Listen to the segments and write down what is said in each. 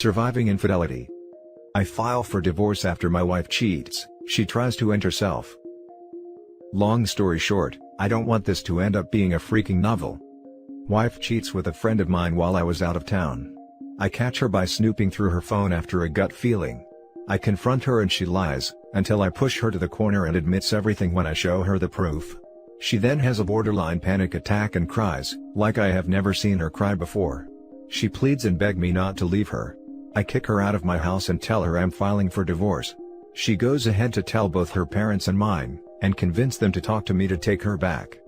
Surviving infidelity. I file for divorce after my wife cheats. She tries to end herself. Long story short, I don't want this to end up being a freaking novel. Wife cheats with a friend of mine while I was out of town. I catch her by snooping through her phone after a gut feeling. I confront her and she lies, until I push her to the corner and admits everything when I show her the proof. She then has a borderline panic attack and cries, like I have never seen her cry before. She pleads and begs me not to leave her. I kick her out of my house and tell her I'm filing for divorce. She goes ahead to tell both her parents and mine, and convince them to talk to me to take her back.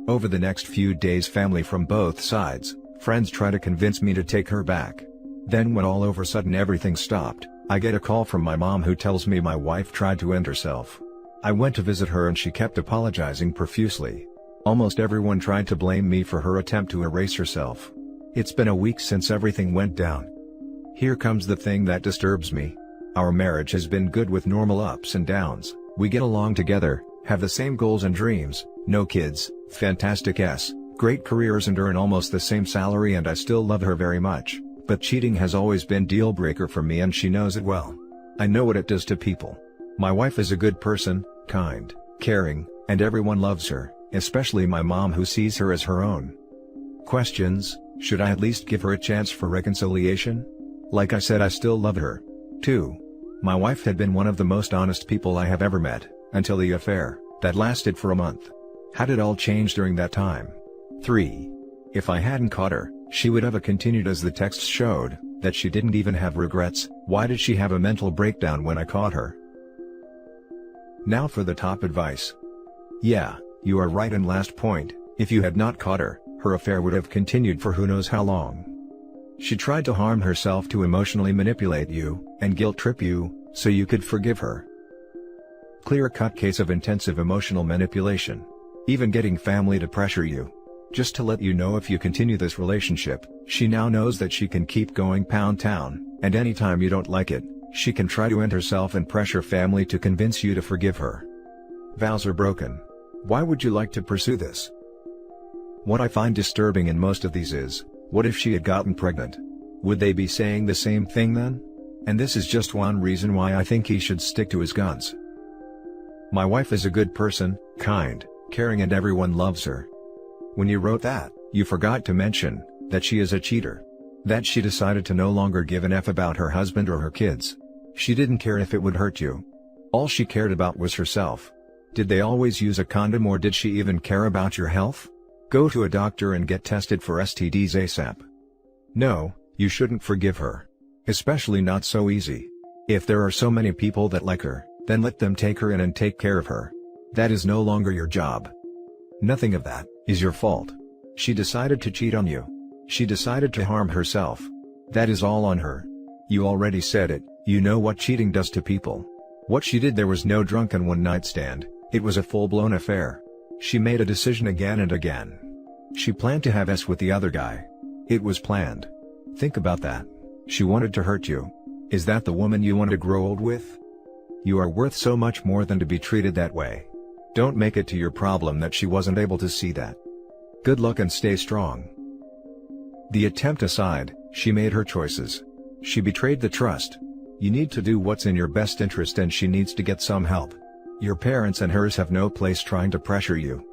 Over the next few days, family from both sides, friends try to convince me to take her back. Then when all of a sudden everything stopped, I get a call from my mom who tells me my wife tried to end herself. I went to visit her and she kept apologizing profusely. Almost everyone tried to blame me for her attempt to erase herself. It's been a week since everything went down. Here comes the thing that disturbs me. Our marriage has been good with normal ups and downs. We get along together, have the same goals and dreams, no kids, fantastic great careers and earn almost the same salary, and I still love her very much, but cheating has always been deal breaker for me and she knows it well. I know what it does to people. My wife is a good person, kind, caring, and everyone loves her, especially my mom who sees her as her own. Questions: should I at least give her a chance for reconciliation? Like I said, I still love her. 2. My wife had been one of the most honest people I have ever met, until the affair, that lasted for a month. How did all change during that time? 3. If I hadn't caught her, she would have continued, as the texts showed, that she didn't even have regrets. Why did she have a mental breakdown when I caught her? Now for the top advice. Yeah, you are right, and last point, if you had not caught her, her affair would have continued for who knows how long. She tried to harm herself to emotionally manipulate you, and guilt trip you, so you could forgive her. Clear-cut case of intensive emotional manipulation. Even getting family to pressure you. Just to let you know, if you continue this relationship, she now knows that she can keep going pound town, and anytime you don't like it, she can try to end herself and pressure family to convince you to forgive her. Vows are broken. Why would you like to pursue this? What I find disturbing in most of these is, what if she had gotten pregnant? Would they be saying the same thing then? And this is just one reason why I think he should stick to his guns. My wife is a good person, kind, caring, and everyone loves her. When you wrote that, you forgot to mention that she is a cheater. That she decided to no longer give an F about her husband or her kids. She didn't care if it would hurt you. All she cared about was herself. Did they always use a condom, or did she even care about your health? Go to a doctor and get tested for STDs ASAP. No, you shouldn't forgive her. Especially not so easy. If there are so many people that like her, then let them take her in and take care of her. That is no longer your job. Nothing of that is your fault. She decided to cheat on you. She decided to harm herself. That is all on her. You already said it, you know what cheating does to people. What she did there was no drunken one-night stand, it was a full-blown affair. She made a decision again and again. She planned to have sex with the other guy. It was planned. Think about that. She wanted to hurt you. Is that the woman you want to grow old with? You are worth so much more than to be treated that way. Don't make it to your problem that she wasn't able to see that. Good luck and stay strong. The attempt aside, she made her choices. She betrayed the trust. You need to do what's in your best interest, and she needs to get some help. Your parents and hers have no place trying to pressure you.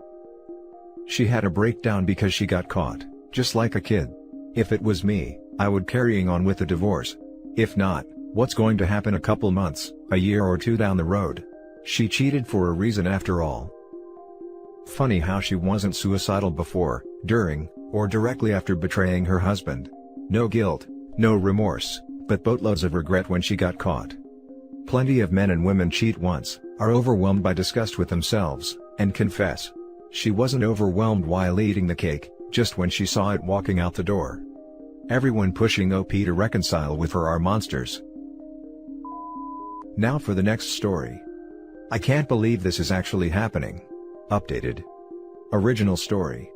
She had a breakdown because she got caught, just like a kid. If it was me, I would carrying on with the divorce. If not, what's going to happen a couple months, a year or two down the road? She cheated for a reason after all. Funny how she wasn't suicidal before, during, or directly after betraying her husband. No guilt, no remorse, but boatloads of regret when she got caught. Plenty of men and women cheat once, are overwhelmed by disgust with themselves, and confess. She wasn't overwhelmed while eating the cake, just when she saw it walking out the door. Everyone pushing OP to reconcile with her are monsters. Now for the next story. I can't believe this is actually happening. Updated. Original story.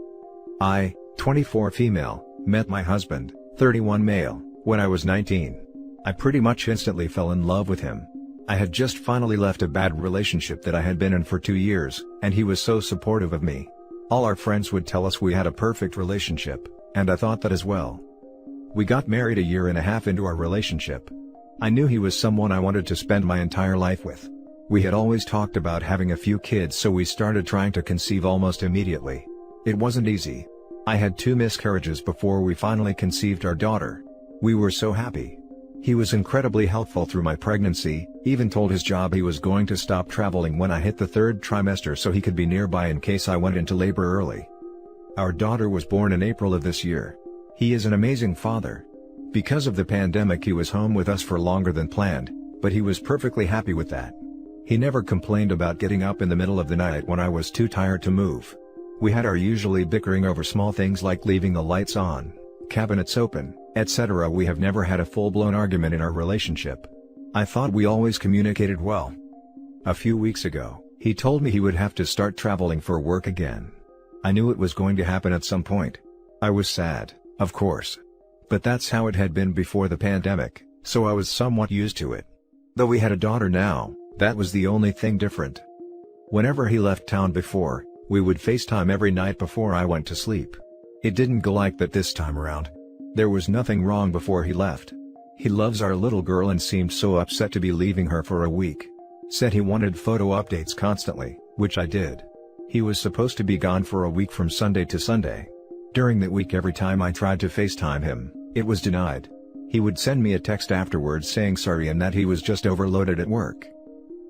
I, 24 female, met my husband, 31 male, when I was 19. I pretty much instantly fell in love with him. I had just finally left a bad relationship that I had been in for 2 years, and he was so supportive of me. All our friends would tell us we had a perfect relationship, and I thought that as well. We got married a year and a half into our relationship. I knew he was someone I wanted to spend my entire life with. We had always talked about having a few kids, so we started trying to conceive almost immediately. It wasn't easy. I had 2 miscarriages before we finally conceived our daughter. We were so happy. He was incredibly helpful through my pregnancy, even told his job he was going to stop traveling when I hit the 3rd trimester so he could be nearby in case I went into labor early. Our daughter was born in April of this year. He is an amazing father. Because of the pandemic, he was home with us for longer than planned, but he was perfectly happy with that. He never complained about getting up in the middle of the night when I was too tired to move. We had our usually bickering over small things like leaving the lights on, cabinets open, etc. We have never had a full-blown argument in our relationship. I thought we always communicated well. A few weeks ago, he told me he would have to start traveling for work again. I knew it was going to happen at some point. I was sad, of course. But that's how it had been before the pandemic, so I was somewhat used to it. Though we had a daughter now, that was the only thing different. Whenever he left town before, we would FaceTime every night before I went to sleep. It didn't go like that this time around. There was nothing wrong before he left. He loves our little girl and seemed so upset to be leaving her for a week. Said he wanted photo updates constantly, which I did. He was supposed to be gone for a week from Sunday to Sunday. During that week, every time I tried to FaceTime him, it was denied. He would send me a text afterwards saying sorry and that he was just overloaded at work.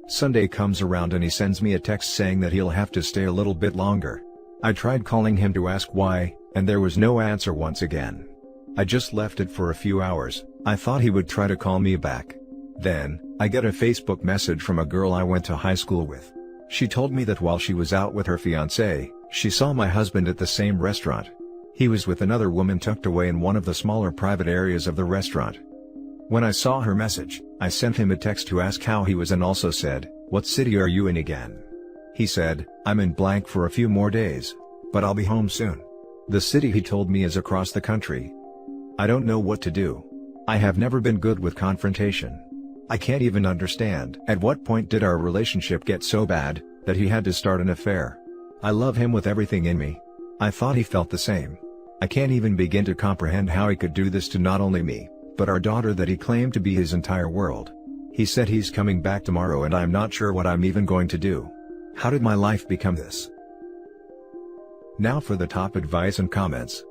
Sunday comes around and he sends me a text saying that he'll have to stay a little bit longer. I tried calling him to ask why, and there was no answer once again. I just left it for a few hours. I thought he would try to call me back. Then, I get a Facebook message from a girl I went to high school with. She told me that while she was out with her fiancé, she saw my husband at the same restaurant. He was with another woman tucked away in one of the smaller private areas of the restaurant. When I saw her message, I sent him a text to ask how he was and also said, "What city are you in again?" He said, "I'm in blank for a few more days, but I'll be home soon." The city he told me is across the country. I don't know what to do. I have never been good with confrontation. I can't even understand at what point did our relationship get so bad that he had to start an affair. I love him with everything in me. I thought he felt the same. I can't even begin to comprehend how he could do this to not only me, but our daughter that he claimed to be his entire world. He said he's coming back tomorrow and I'm not sure what I'm even going to do. How did my life become this? Now for the top advice and comments.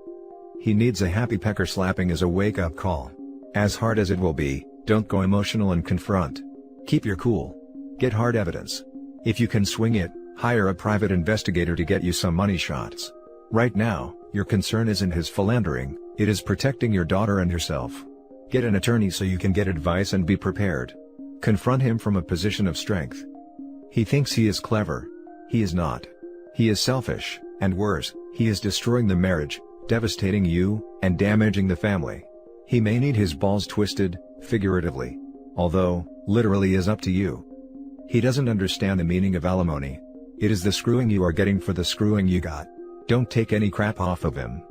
He needs a happy pecker. Slapping is a wake-up call. As hard as it will be, don't go emotional and confront. Keep your cool. Get hard evidence. If you can swing it, hire a private investigator to get you some money shots. Right now, your concern isn't his philandering, it is protecting your daughter and yourself. Get an attorney so you can get advice and be prepared. Confront him from a position of strength. He thinks he is clever. He is not. He is selfish, and worse, he is destroying the marriage, devastating you, and damaging the family. He may need his balls twisted, figuratively. Although, literally is up to you. He doesn't understand the meaning of alimony. It is the screwing you are getting for the screwing you got. Don't take any crap off of him.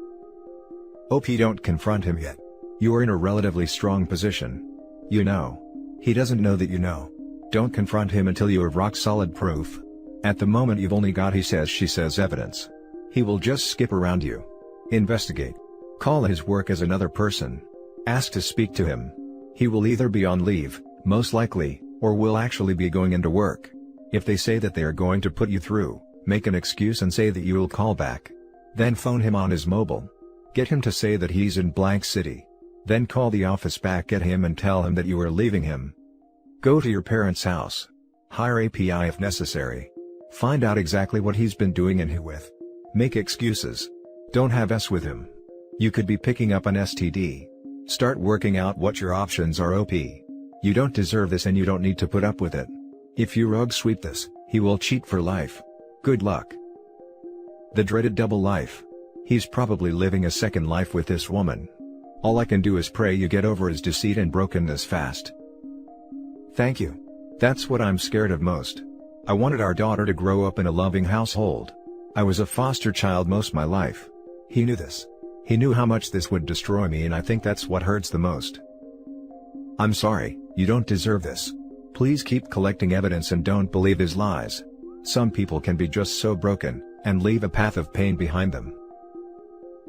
OP, don't confront him yet. You are in a relatively strong position. You know. He doesn't know that you know. Don't confront him until you have rock-solid proof. At the moment you've only got he says she says evidence. He will just skip around you. Investigate. Call his work as another person. Ask to speak to him. He will either be on leave, most likely, or will actually be going into work. If they say that they are going to put you through, make an excuse and say that you will call back. Then phone him on his mobile. Get him to say that he's in blank city. Then call the office back at him and tell him that you are leaving him. Go to your parents' house. Hire API if necessary. Find out exactly what he's been doing and who with. Make excuses. Don't have S with him. You could be picking up an STD. Start working out what your options are. OP. You don't deserve this and you don't need to put up with it. If you rug sweep this, he will cheat for life. Good luck. The dreaded double life. He's probably living a second life with this woman. All I can do is pray you get over his deceit and brokenness fast. Thank you. That's what I'm scared of most. I wanted our daughter to grow up in a loving household. I was a foster child most my life. He knew this. He knew how much this would destroy me, and I think that's what hurts the most. I'm sorry, you don't deserve this. Please keep collecting evidence and don't believe his lies. Some people can be just so broken, and leave a path of pain behind them.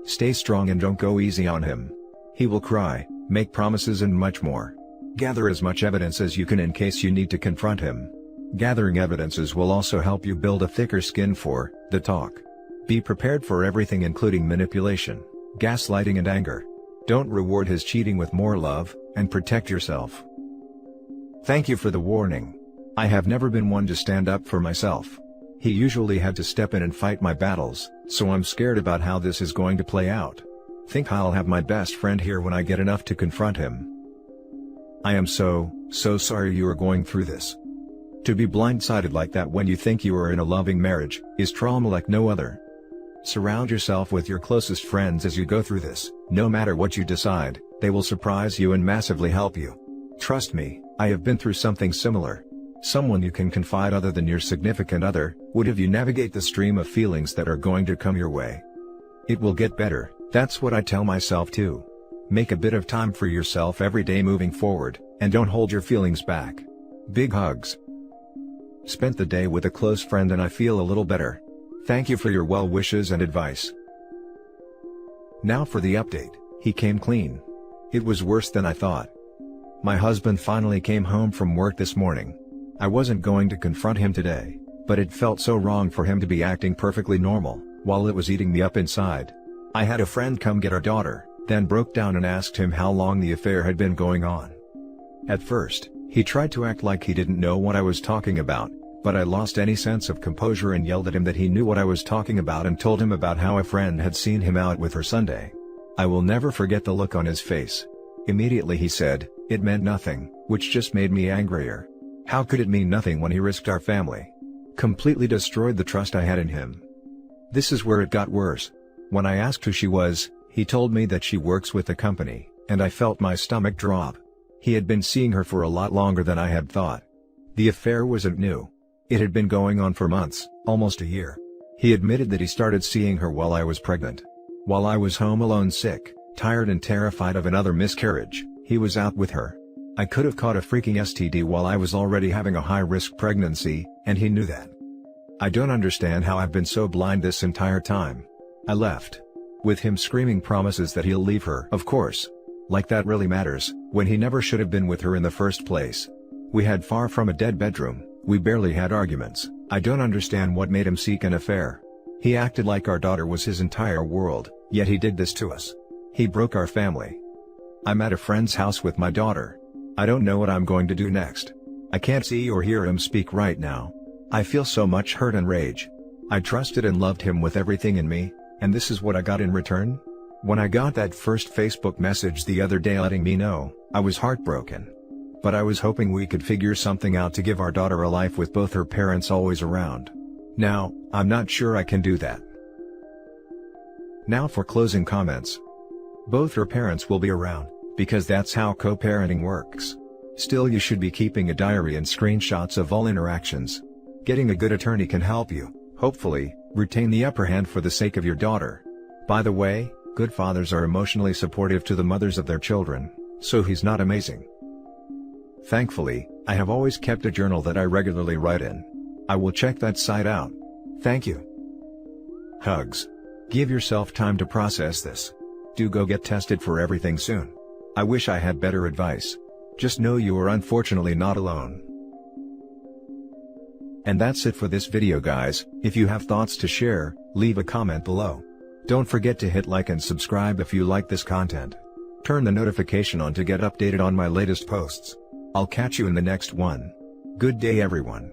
Stay strong and don't go easy on him. He will cry, make promises and much more. Gather as much evidence as you can in case you need to confront him. Gathering evidences will also help you build a thicker skin for the talk. Be prepared for everything including manipulation, gaslighting and anger. Don't reward his cheating with more love, and protect yourself. Thank you for the warning. I have never been one to stand up for myself. He usually had to step in and fight my battles, so I'm scared about how this is going to play out. Think I'll have my best friend here when I get enough to confront him. I am so sorry you are going through this. To be blindsided like that when you think you are in a loving marriage, is trauma like no other. Surround yourself with your closest friends as you go through this. No matter what you decide, they will surprise you and massively help you. Trust me, I have been through something similar. Someone you can confide other than your significant other, would have you navigate the stream of feelings that are going to come your way. It will get better, that's what I tell myself too. Make a bit of time for yourself every day moving forward, and don't hold your feelings back. Big hugs. Spent the day with a close friend and I feel a little better. Thank you for your well wishes and advice. Now for the update. He came clean. It was worse than I thought. My husband finally came home from work this morning. I wasn't going to confront him today, but it felt so wrong for him to be acting perfectly normal, while it was eating me up inside. I had a friend come get our daughter, then broke down and asked him how long the affair had been going on. At first, he tried to act like he didn't know what I was talking about, but I lost any sense of composure and yelled at him that he knew what I was talking about and told him about how a friend had seen him out with her Sunday. I will never forget the look on his face. Immediately he said, it meant nothing, which just made me angrier. How could it mean nothing when he risked our family? Completely destroyed the trust I had in him. This is where it got worse. When I asked who she was, he told me that she works with the company, and I felt my stomach drop. He had been seeing her for a lot longer than I had thought. The affair wasn't new. It had been going on for months, almost a year. He admitted that he started seeing her while I was pregnant. While I was home alone sick, tired and terrified of another miscarriage, he was out with her. I could have caught a freaking STD while I was already having a high-risk pregnancy, and he knew that. I don't understand how I've been so blind this entire time. I left. With him screaming promises that he'll leave her. Of course. Like that really matters, when he never should have been with her in the first place. We had far from a dead bedroom, we barely had arguments. I don't understand what made him seek an affair. He acted like our daughter was his entire world, yet he did this to us. He broke our family. I'm at a friend's house with my daughter. I don't know what I'm going to do next. I can't see or hear him speak right now. I feel so much hurt and rage. I trusted and loved him with everything in me, and this is what I got in return? When I got that first Facebook message the other day letting me know, I was heartbroken. But I was hoping we could figure something out to give our daughter a life with both her parents always around. Now, I'm not sure I can do that. Now for closing comments. Both her parents will be around, because that's how co-parenting works. Still, you should be keeping a diary and screenshots of all interactions. Getting a good attorney can help you, hopefully, retain the upper hand for the sake of your daughter. By the way, good fathers are emotionally supportive to the mothers of their children, so he's not amazing. Thankfully, I have always kept a journal that I regularly write in. I will check that site out. Thank you. Hugs. Give yourself time to process this. Do go get tested for everything soon. I wish I had better advice. Just know you are unfortunately not alone. And that's it for this video, guys. If you have thoughts to share, leave a comment below. Don't forget to hit like and subscribe if you like this content. Turn the notification on to get updated on my latest posts. I'll catch you in the next one. Good day, everyone.